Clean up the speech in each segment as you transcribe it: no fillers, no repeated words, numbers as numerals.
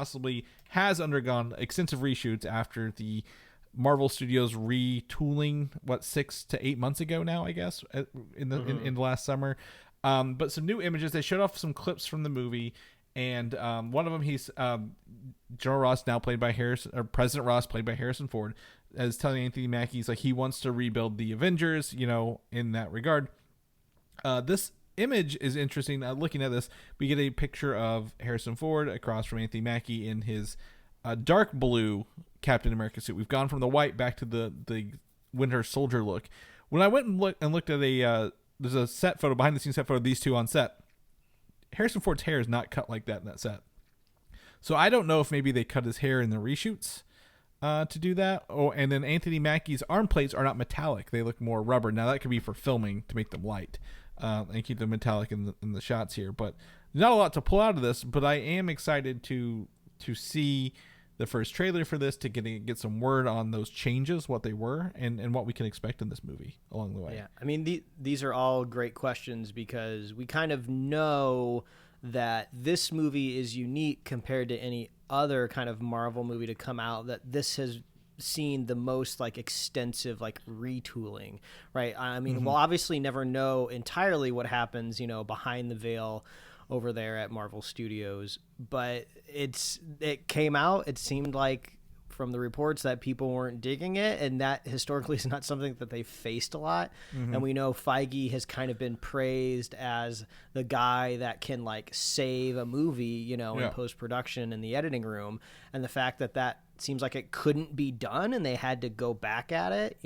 possibly has undergone extensive reshoots after the Marvel Studios retooling 6 to 8 months ago now, I guess, in the last summer. But some new images. They showed off some clips from the movie, and one of them, he's General Ross, now played by President Ross, played by Harrison Ford, is telling Anthony Mackie he's like he wants to rebuild the Avengers, in that regard. This image is interesting. Looking at this, we get a picture of Harrison Ford across from Anthony Mackie in his dark blue Captain America suit. We've gone from the white back to the Winter Soldier look. When I went and looked at there's a set photo, behind the scenes set photo of these two on set. Harrison Ford's hair is not cut like that in that set. So I don't know if maybe they cut his hair in the reshoots to do that. And then Anthony Mackie's arm plates are not metallic. They look more rubber. Now that could be for filming to make them light and keep them metallic in the shots here. But not a lot to pull out of this, but I am excited to see the first trailer for this, to get some word on those changes, what they were, and what we can expect in this movie along the way. Yeah, I mean, these are all great questions because we kind of know that this movie is unique compared to any other kind of Marvel movie to come out, that this has seen the most extensive retooling, right? I mean, we'll obviously never know entirely what happens, behind the veil over there at Marvel Studios, but it came out, it seemed like from the reports that people weren't digging it, and that historically is not something that they faced a lot. And we know Feige has kind of been praised as the guy that can save a movie, in post-production in the editing room, and the fact that seems like it couldn't be done and they had to go back at it.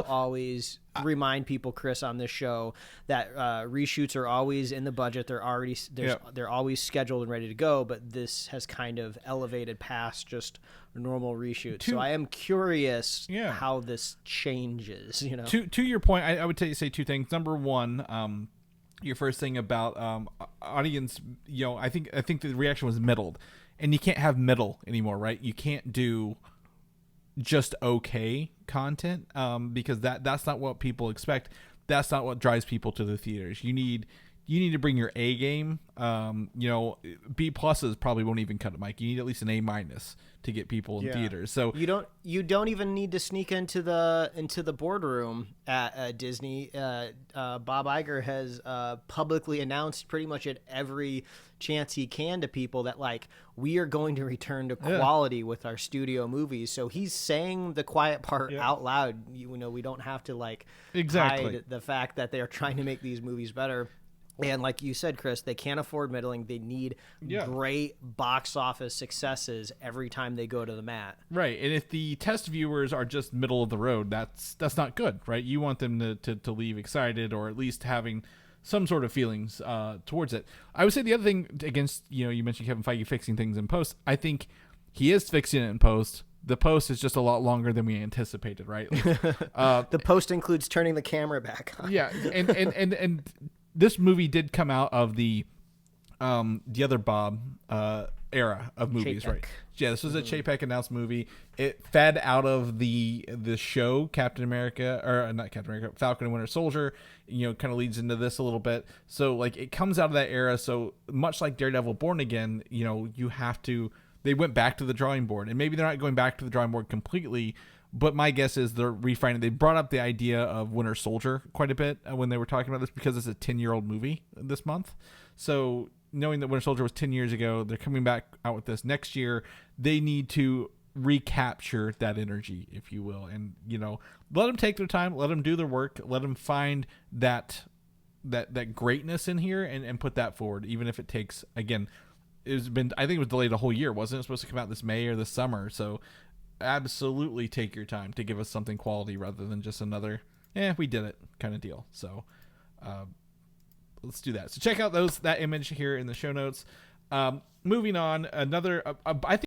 Always remind people, Chris, on this show that reshoots are always in the budget. They're always scheduled and ready to go, but this has kind of elevated past just normal reshoots. So I am curious how this changes. To your point, I would say two things. Number one, your first thing about audience, I think the reaction was middled. And you can't have middle anymore, right? You can't do just okay content because that's not what people expect. That's not what drives people to the theaters. You need to bring your A game. B pluses probably won't even cut it, Mike. You need at least an A- to get people in theaters. So you don't even need to sneak into the boardroom at Disney. Bob Iger has publicly announced pretty much at every chance he can to people that we are going to return to quality with our studio movies. So he's saying the quiet part out loud. We don't have to hide the fact that they are trying to make these movies better. And like you said, Chris, they can't afford middling. They need great box office successes every time they go to the mat. Right. And if the test viewers are just middle of the road, that's not good, right? You want them to leave excited or at least having some sort of feelings towards it. I would say the other thing against, you mentioned Kevin Feige fixing things in post. I think he is fixing it in post. The post is just a lot longer than we anticipated, right? The post includes turning the camera back on. Yeah. And this movie did come out of the other Bob era of movies, Chapek. right? Yeah, this was a Chapek announced movie. It fed out of the show Captain America, or not Captain America, Falcon and Winter Soldier. Kind of leads into this a little bit. So it comes out of that era. So much like Daredevil Born Again, you have to. They went back to the drawing board, and maybe they're not going back to the drawing board completely. But my guess is they're refining. They brought up the idea of Winter Soldier quite a bit when they were talking about this because it's a 10-year-old movie this month. So knowing that Winter Soldier was 10 years ago, they're coming back out with this next year. They need to recapture that energy, if you will. And, let them take their time. Let them do their work. Let them find that greatness in here and put that forward, even if it takes, again, I think it was delayed a whole year. Wasn't it supposed to come out this May or this summer? So absolutely take your time to give us something quality rather than just another we did it kind of deal. So let's do that. So check out that image here in the show notes. Moving on, I think